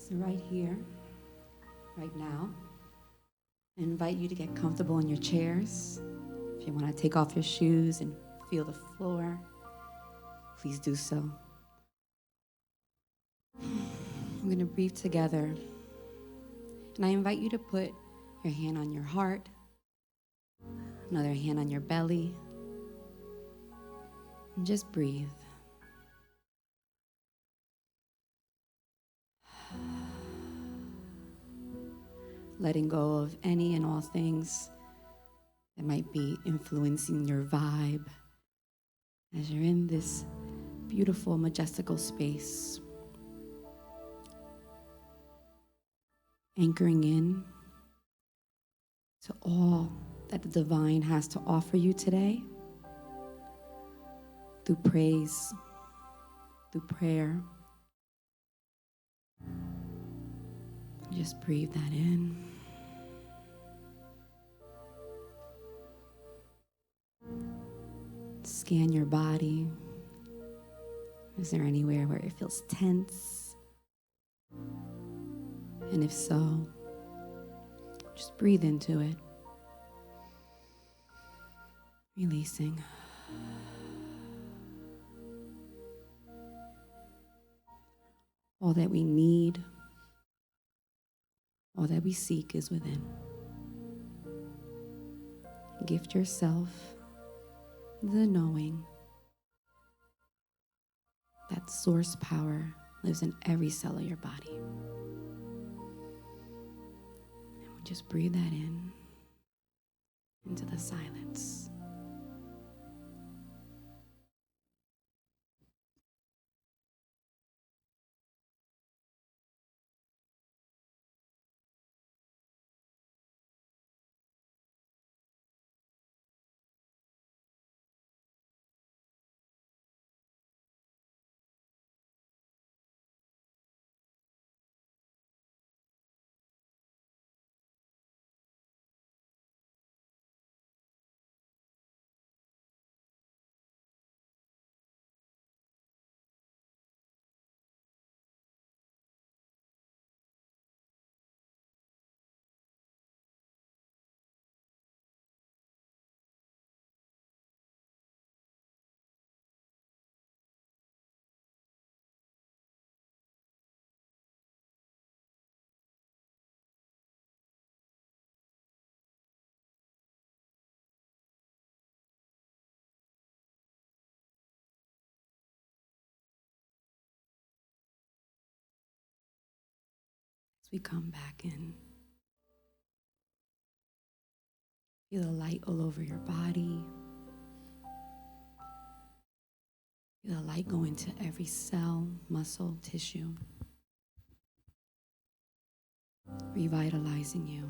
So right here, right now, I invite you to get comfortable in your chairs. If you want to take off your shoes and feel the floor, please do so. We're going to breathe together. And I invite you to put your hand on your heart, another hand on your belly, and just breathe. Letting go of any and all things that might be influencing your vibe as you're in this beautiful, majestical space. Anchoring in to all that the divine has to offer you today through praise, through prayer. Just breathe that in. Scan your body. Is there anywhere where it feels tense? And if so, just breathe into it. Releasing. All that we need, all that we seek is within. Gift yourself the knowing that source power lives in every cell of your body. And we just breathe that in into the silence. As we come back in, feel the light all over your body. Feel the light go into every cell, muscle, tissue, revitalizing you,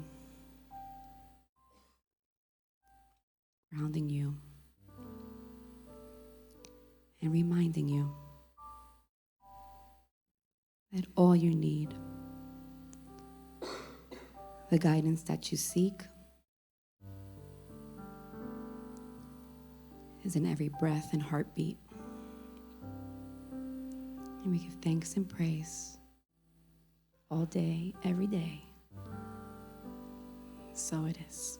grounding you, and reminding you that all you need, the guidance that you seek, is in every breath and heartbeat. And we give thanks and praise all day, every day. So it is.